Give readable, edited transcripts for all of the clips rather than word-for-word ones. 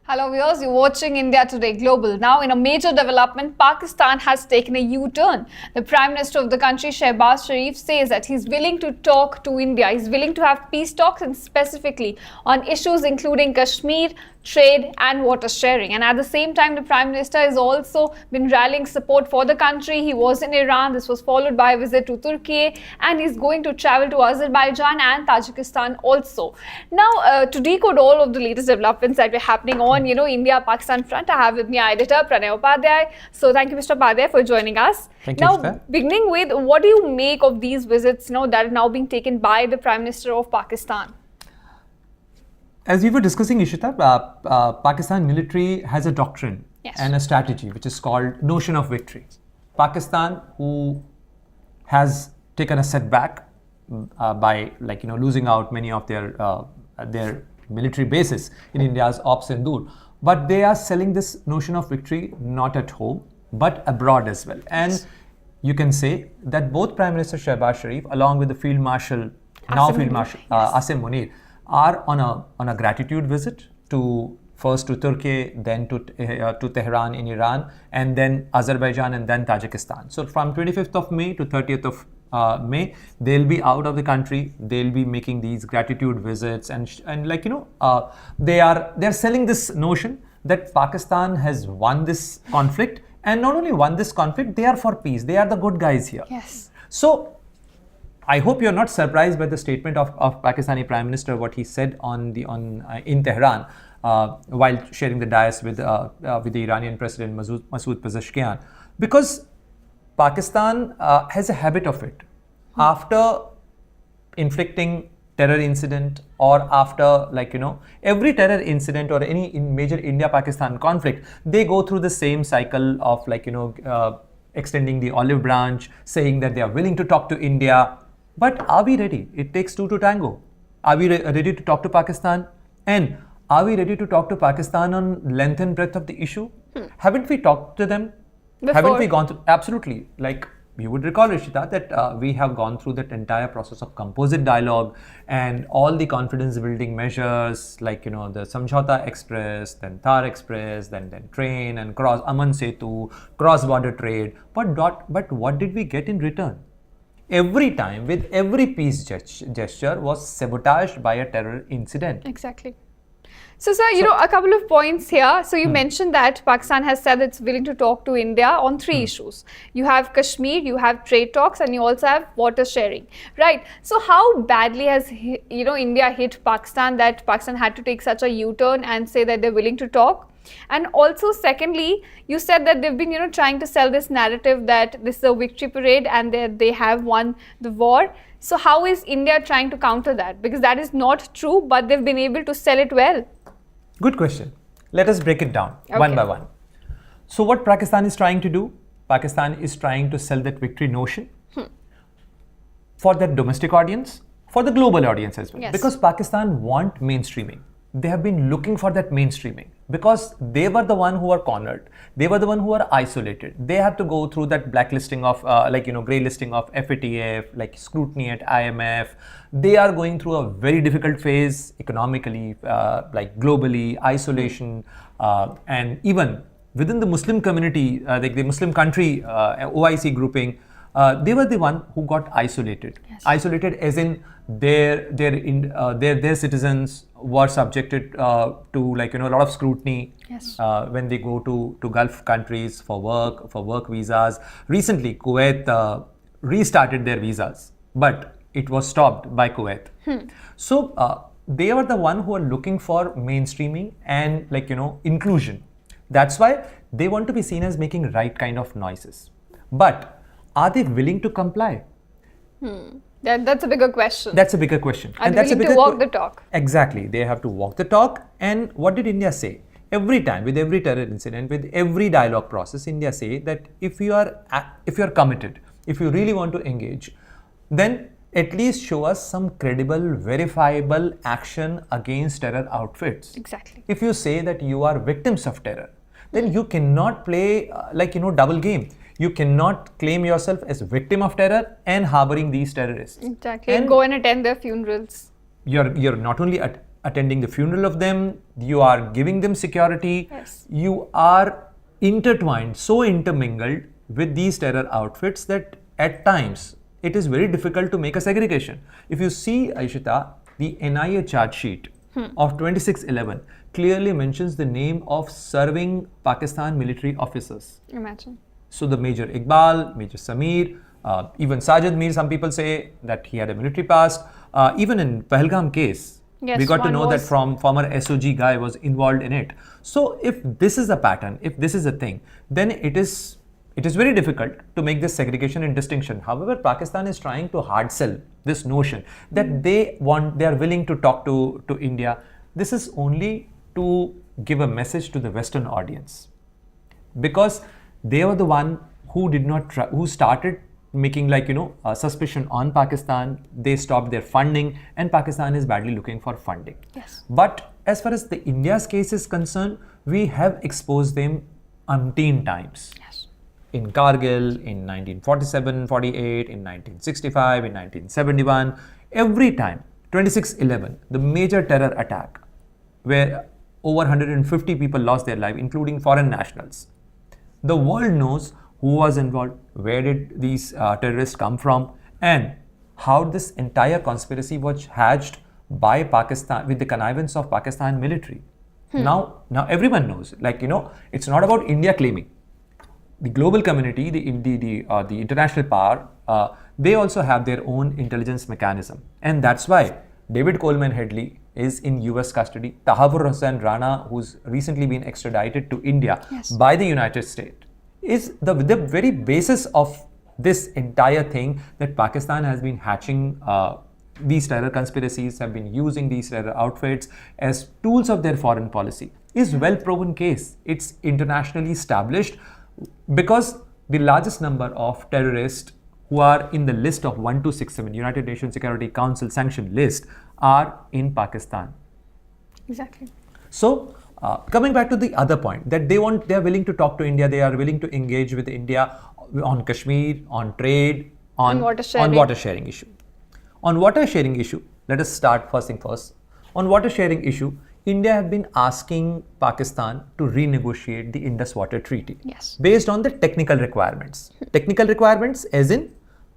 Hello viewers, you're watching India Today Global. Now, in a major development, Pakistan has taken a U-turn. The Prime Minister of the country, Shehbaz Sharif, says that he's willing to talk to India. He's willing to have peace talks, and specifically on issues including Kashmir, trade and water sharing. And at the same time, the Prime Minister has also been rallying support for the country. He was in Iran. This was followed by a visit to Turkey, and he's going to travel to Azerbaijan and Tajikistan also. Now, to decode all of the latest developments that were happening on, India-Pakistan front, I have with me our editor, Pranay Upadhyay. So thank you, Mr. Upadhyay, for joining us. Thank you, now, beginning with, what do you make of these visits, that are now being taken by the Prime Minister of Pakistan? As we were discussing, Ishita, Pakistan military has a doctrine and a strategy which is called notion of victory. Pakistan, who has taken a setback by losing out many of their military bases in India's Op Sindoor, but they are selling this notion of victory not at home but abroad as well. And you can say that both Prime Minister Shehbaz Sharif along with the Field Marshal, Asim Munir, are on a gratitude visit to first to Turkey, then to Tehran in Iran, and then Azerbaijan, and then Tajikistan. So from 25th of May to 30th of May, they'll be out of the country. They'll be making these gratitude visits, and they're selling this notion that Pakistan has won this conflict, and not only won this conflict, they are for peace. They are the good guys here. Yes. So I hope you're not surprised by the statement of Pakistani Prime Minister, what he said in Tehran while sharing the dais with the Iranian President Masoud Pezeshkian, because Pakistan has a habit of it. After inflicting terror incident, or after every terror incident or any major India-Pakistan conflict, they go through the same cycle of extending the olive branch, saying that they are willing to talk to India. But are we ready? It takes two to tango. Are we ready to talk to Pakistan? And are we ready to talk to Pakistan on length and breadth of the issue? Haven't we talked to them? Before. Haven't we gone through? Absolutely. Like you would recall, Rishita, that we have gone through that entire process of composite dialogue and all the confidence building measures, the Samjhauta Express, then Thar Express, then train and Aman Setu, cross-border trade. But what did we get in return? Every time, with every peace gesture, was sabotaged by a terror incident. Exactly. So, sir, a couple of points here. So, you mentioned that Pakistan has said it's willing to talk to India on three issues. You have Kashmir, you have trade talks, and you also have water sharing, right? So, how badly has India hit Pakistan that Pakistan had to take such a U-turn and say that they're willing to talk? And also, secondly, you said that they've been, trying to sell this narrative that this is a victory parade and that they have won the war. So, how is India trying to counter that? Because that is not true, but they've been able to sell it well. Good question. Let us break it down one by one. So, what Pakistan is trying to do? Pakistan is trying to sell that victory notion for that domestic audience, for the global audience as well. Yes. Because Pakistan want mainstreaming. They have been looking for that mainstreaming because they were the one who were cornered. They were the one who were isolated. They had to go through that blacklisting of, grey listing of FATF, scrutiny at IMF. They are going through a very difficult phase economically, globally, isolation, and even within the Muslim community, the Muslim country OIC grouping. They were the one who got isolated. Yes. Isolated as in their citizens were subjected to a lot of scrutiny. Yes. When they go to Gulf countries for work visas. Recently, Kuwait restarted their visas, but it was stopped by Kuwait. So they were the one who are looking for mainstreaming and inclusion. That's why they want to be seen as making right kind of noises. But are they willing to comply? That's a bigger question. That's a bigger question. Are they willing to walk the talk? Exactly. They have to walk the talk. And what did India say? Every time, with every terror incident, with every dialogue process, India say that if you are committed, if you really want to engage, then at least show us some credible, verifiable action against terror outfits. Exactly. If you say that you are victims of terror, then you cannot play double game. You cannot claim yourself as victim of terror and harboring these terrorists. Exactly. And go and attend their funerals. You're not only attending the funeral of them, you are giving them security, Yes. you are intertwined, so intermingled with these terror outfits that at times it is very difficult to make a segregation. If you see, Aishita, the NIA charge sheet of 2611 clearly mentions the name of serving Pakistan military officers. Imagine. So the Major Iqbal, Major Samir, even Sajid Mir, some people say that he had a military past. Even in Pahalgam case, Yes, we got to one know that was- from former SOG guy was involved in it. So if this is a pattern, if this is a thing, then it is very difficult to make this segregation and distinction. However, Pakistan is trying to hard sell this notion that they are willing to talk to India. This is only to give a message to the Western audience, because they were the one who who started making suspicion on Pakistan. They stopped their funding, and Pakistan is badly looking for funding. Yes. But as far as the India's case is concerned, we have exposed them umpteen times. Yes. In Kargil, in 1947-48, in 1965, in 1971, every time, 2611, the major terror attack, where over 150 people lost their life, including foreign nationals. The world knows who was involved, where did these terrorists come from, and how this entire conspiracy was hatched by Pakistan with the connivance of Pakistan military. Now everyone knows. It's not about India claiming. The global community, the international power, they also have their own intelligence mechanism, and that's why David Coleman Headley is in US custody. Tahavur Hussain Rana, who's recently been extradited to India Yes. by the United States, is the very basis of this entire thing, that Pakistan has been hatching these terror conspiracies, have been using these terror outfits as tools of their foreign policy. Is well proven case. It's internationally established, because the largest number of terrorists who are in the list of 1267 United Nations Security Council sanctioned list are in Pakistan. Exactly. So coming back to the other point, that they are willing to talk to India, they are willing to engage with India on Kashmir, on trade, on water sharing. water sharing issue. On water sharing issue, let us start first thing first. On water sharing issue, India have been asking Pakistan to renegotiate the Indus Water Treaty. Yes. Based on the technical requirements. Technical requirements as in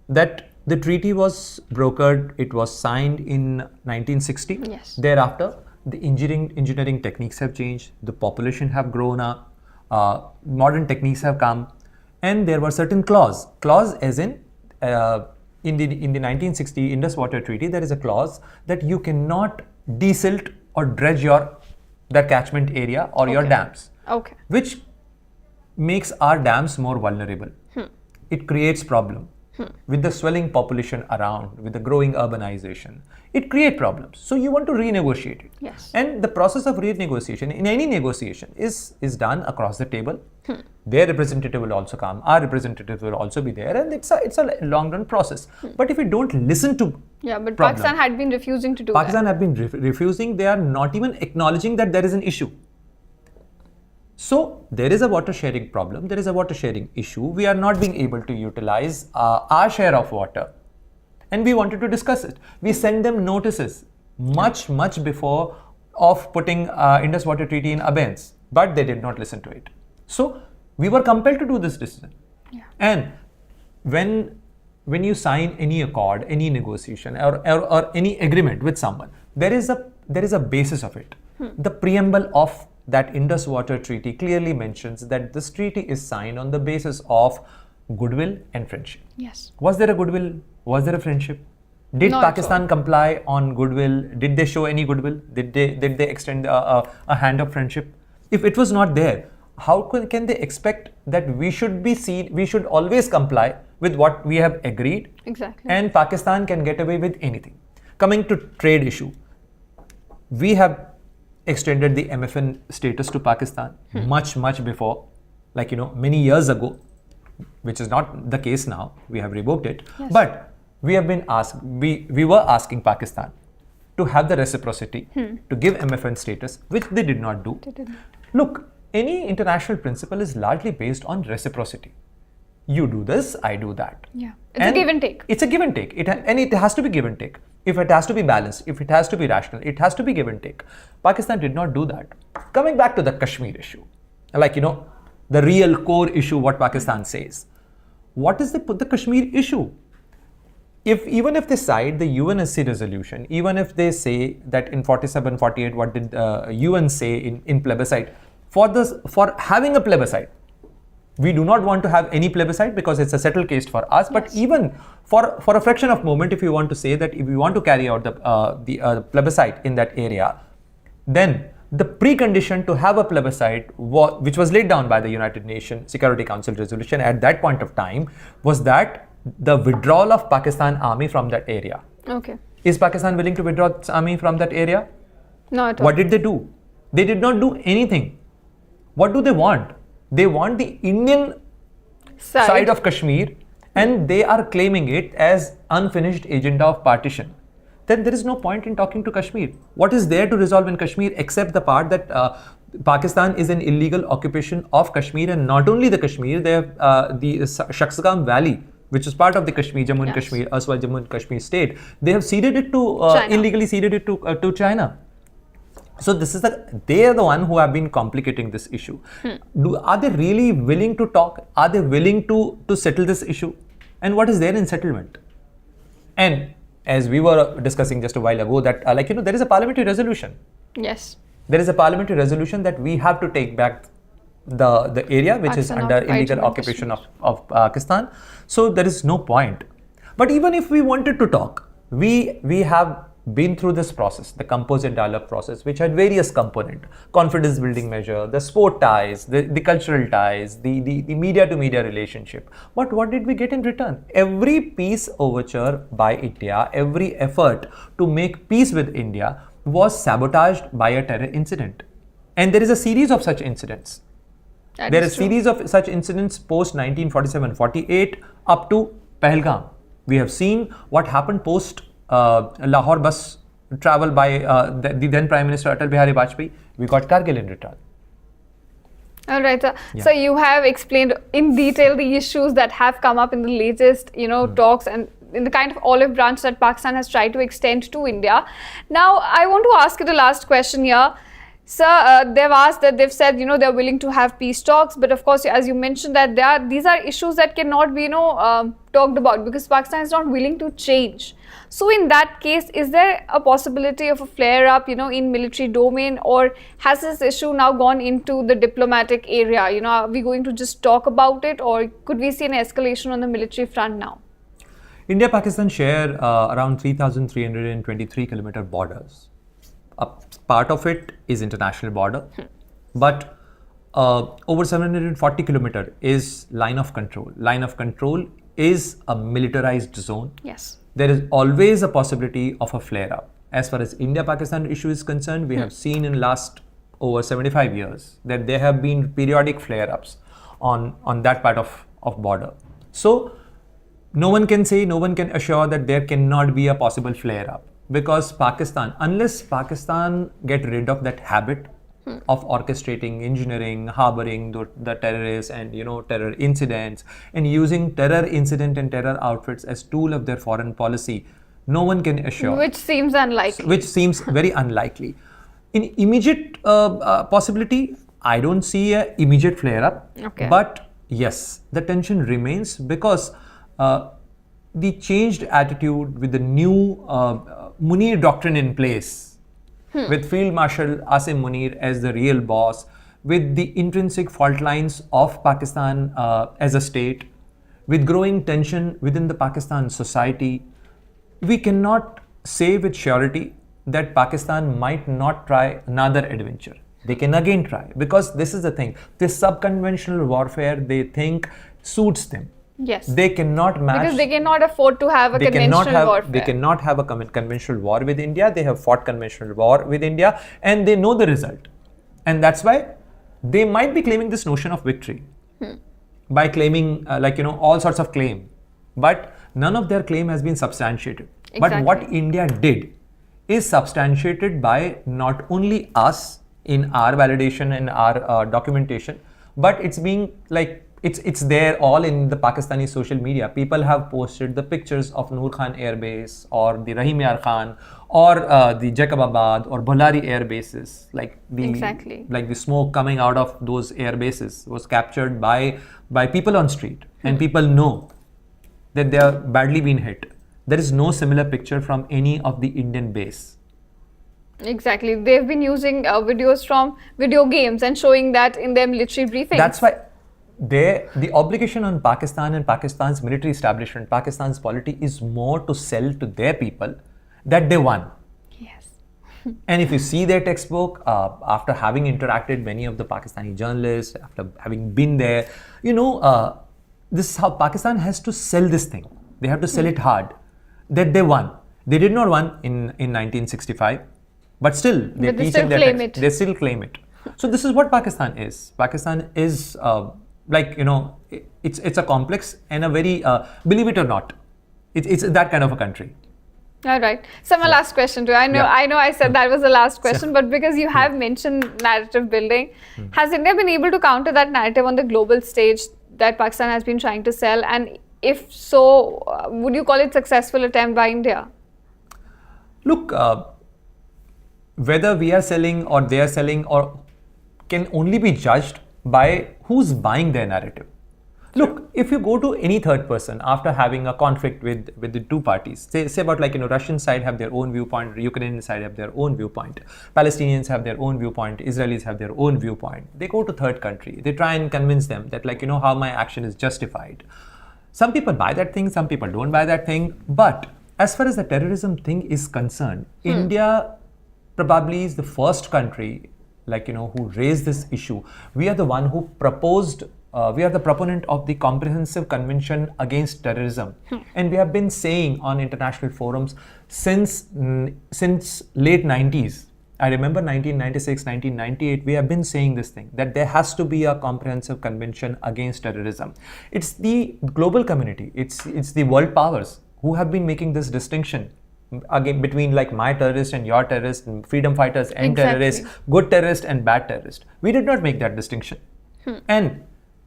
that the treaty was brokered, it was signed in 1960. Yes. Thereafter, the engineering techniques have changed, the population have grown up, modern techniques have come, and there were certain clause as in the 1960 Indus Water Treaty, there is a clause that you cannot desilt or dredge the catchment area or your dams, Okay. which makes our dams more vulnerable. It creates problem. With the swelling population around, with the growing urbanization, it creates problems. So you want to renegotiate it. Yes. And the process of renegotiation, in any negotiation, is done across the table. Their representative will also come, our representative will also be there, and it's a long run process. But if we don't listen to Yeah, but problem, Pakistan had been refusing to do Pakistan that. have been refusing, they are not even acknowledging that there is an issue. So there is a water sharing problem, there is a water sharing issue. We are not being able to utilize our share of water, and we wanted to discuss it. We sent them notices much before of putting Indus Water Treaty in abeyance, but they did not listen to it. So we were compelled to do this decision. Yeah. And when you sign any accord, any negotiation, or any agreement with someone, there is a basis of it. The preamble of that Indus Water Treaty clearly mentions that this treaty is signed on the basis of goodwill and friendship. Yes. Was there a goodwill? Was there a friendship? Did Not at Pakistan comply on goodwill? Did they show any goodwill? Did they extend a hand of friendship? If it was not there, how can they expect that we should always comply with what we have agreed, Exactly. and Pakistan can get away with anything? Coming to trade issue, we have extended the MFN status to Pakistan much before, many years ago, which is not the case now. We have revoked it. Yes. But we have been we were asking Pakistan to have the reciprocity to give MFN status, which they did not do. They didn't. Look, any international principle is largely based on reciprocity. You do this, I do that. Yeah, it's a give and take. It's a give and take. And it has to be give and take. If it has to be balanced, if it has to be rational, it has to be give and take. Pakistan did not do that. Coming back to the Kashmir issue, like, the real core issue, what Pakistan says. What is the Kashmir issue? Even if they cite the UNSC resolution, even if they say that in 47, 48, what did UN say in plebiscite, for having a plebiscite, we do not want to have any plebiscite because it's a settled case for us. But even for a fraction of moment, if you want to say that if we want to carry out the plebiscite in that area, then the precondition to have a plebiscite, which was laid down by the United Nations Security Council resolution at that point of time, was that the withdrawal of Pakistan army from that area. Okay. Is Pakistan willing to withdraw its army from that area? No, at all. What did they do? They did not do anything. What do they want? They want the Indian side of Kashmir, and they are claiming it as unfinished agenda of partition. Then there is no point in talking to Kashmir. What is there to resolve in Kashmir except the part that Pakistan is an illegal occupation of Kashmir, and not only the Kashmir, they have the Shaksgam Valley, which is part of the Kashmir, Jammu and Kashmir, erstwhile Jammu and Kashmir state. They have ceded it to illegally ceded it to China. So they are the one who have been complicating this issue. Are they really willing to talk? Are they willing to settle this issue? And what is there in settlement? And as we were discussing just a while ago, that there is a parliamentary resolution. Yes. There is a parliamentary resolution that we have to take back the area which is under illegal occupation of Pakistan. So there is no point. But even if we wanted to talk, we have been through this process, the composite dialogue process, which had various components: confidence building measure, the sport ties, the cultural ties, the media to media relationship. But what did we get in return? Every peace overture by India, every effort to make peace with India was sabotaged by a terror incident. And there is a series of such incidents. There is a series of such incidents post 1947-48 up to Pahalgam. We have seen what happened post Lahore bus travel by the then Prime Minister Atal Bihari Vajpayee. We got Kargil in return. All right, sir. So you have explained in detail the issues that have come up in the latest, talks and in the kind of olive branch that Pakistan has tried to extend to India. Now, I want to ask you the last question here. Sir, they've said, they're willing to have peace talks, but of course, as you mentioned, that these are issues that cannot be, talked about because Pakistan is not willing to change. So in that case, is there a possibility of a flare-up, in military domain, or has this issue now gone into the diplomatic area? Are we going to just talk about it, or could we see an escalation on the military front now? India-Pakistan share around 3,323 kilometer borders. A part of it is international border, but over 740 kilometer is line of control. Line of control is a militarized zone. Yes. There is always a possibility of a flare-up. As far as India-Pakistan issue is concerned, we have seen in last over 75 years that there have been periodic flare-ups on that part of border. So no one can assure that there cannot be a possible flare-up. Because Pakistan, unless Pakistan get rid of that habit of orchestrating, engineering, harboring the terrorists and terror incidents and using terror incident and terror outfits as tool of their foreign policy, no one can assure. Which seems unlikely. Which seems very unlikely. In immediate possibility, I don't see an immediate flare-up. Okay. But yes, the tension remains because the changed attitude with the new Munir doctrine in place, with Field Marshal Asim Munir as the real boss, with the intrinsic fault lines of Pakistan as a state, with growing tension within the Pakistan society, we cannot say with surety that Pakistan might not try another adventure. They can again try, because this is the thing. This subconventional warfare, they think, suits them. Yes. They cannot match. Because they cannot afford to have a conventional warfare. They cannot have a conventional war with India. They have fought conventional war with India and they know the result. And that's why they might be claiming this notion of victory by claiming all sorts of claim. But none of their claim has been substantiated. Exactly. But what India did is substantiated by not only us in our validation and our documentation, but it's being it's there all in the Pakistani social media. People have posted the pictures of Noor Khan Air Base or the Rahim Yar Khan or the Jacobabad or Bholari air bases. Like the smoke coming out of those air bases was captured by people on street, and people know that they are badly being hit. There is no similar picture from any of the Indian base. Exactly. They've been using videos from video games and showing that in their military briefings. That's why the obligation on Pakistan and Pakistan's military establishment, Pakistan's polity, is more to sell to their people that they won. Yes. And if you see their textbook, after having interacted many of the Pakistani journalists, after having been there, this is how Pakistan has to sell this thing. They have to sell it hard that they won. They did not won in 1965, but still they still claim it. They still claim it. So this is what Pakistan is. Pakistan is it's a complex and a very believe it or not, it's that kind of a country. All right. So my last question to you. I know I said that was the last question, but because you have mentioned narrative building, has India been able to counter that narrative on the global stage that Pakistan has been trying to sell? And if so, would you call it successful attempt by India? Look, whether we are selling or they are selling or can only be judged by who's buying their narrative. Look, if you go to any third person after having a conflict with the two parties, say about Russian side have their own viewpoint, Ukrainian side have their own viewpoint, Palestinians have their own viewpoint, Israelis have their own viewpoint. They go to third country. They try and convince them that how my action is justified. Some people buy that thing, some people don't buy that thing. But as far as the terrorism thing is concerned, India probably is the first country who raised this issue. We are the one who proposed, we are the proponent of the Comprehensive Convention Against Terrorism. And we have been saying on international forums since late 90s. I remember 1996, 1998, we have been saying this thing, that there has to be a comprehensive convention against terrorism. It's the global community, it's the world powers who have been making this distinction again between my terrorist and your terrorist, and freedom fighters and terrorists, good terrorist and bad terrorist. We did not make that distinction. And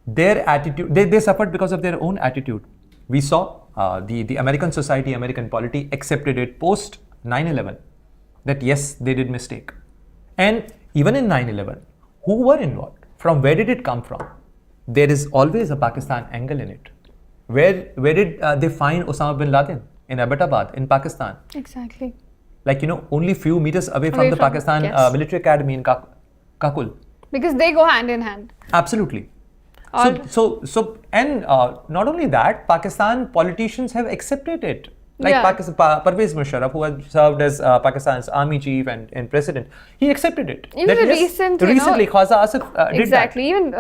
their attitude, they suffered because of their own attitude. We saw the American society, American polity accepted it post 9/11 that yes, they did mistake. And even in 9/11, who were involved? From where did it come from? There is always a Pakistan angle in it. Where did they find Osama bin Laden? In Abbottabad, in Pakistan. Exactly. Only few meters away from the Pakistan military academy in Kakul. Because they go hand in hand. Absolutely. And not only that, Pakistan politicians have accepted it. Parvez Musharraf, who has served as Pakistan's army chief and president, he accepted it. Even recently, Khwaja Asif did that. Even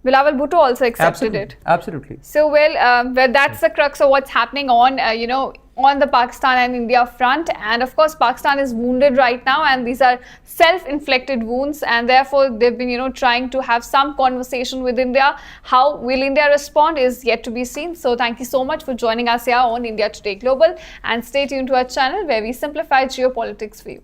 Bilawal Bhutto also accepted it. Absolutely. So that's the crux of what's happening on on the Pakistan and India front. And of course, Pakistan is wounded right now, and these are self-inflicted wounds, and therefore they've been trying to have some conversation with India. How will India respond is yet to be seen. So thank you so much for joining us here on India Today Global, and stay tuned to our channel where we simplify geopolitics for you.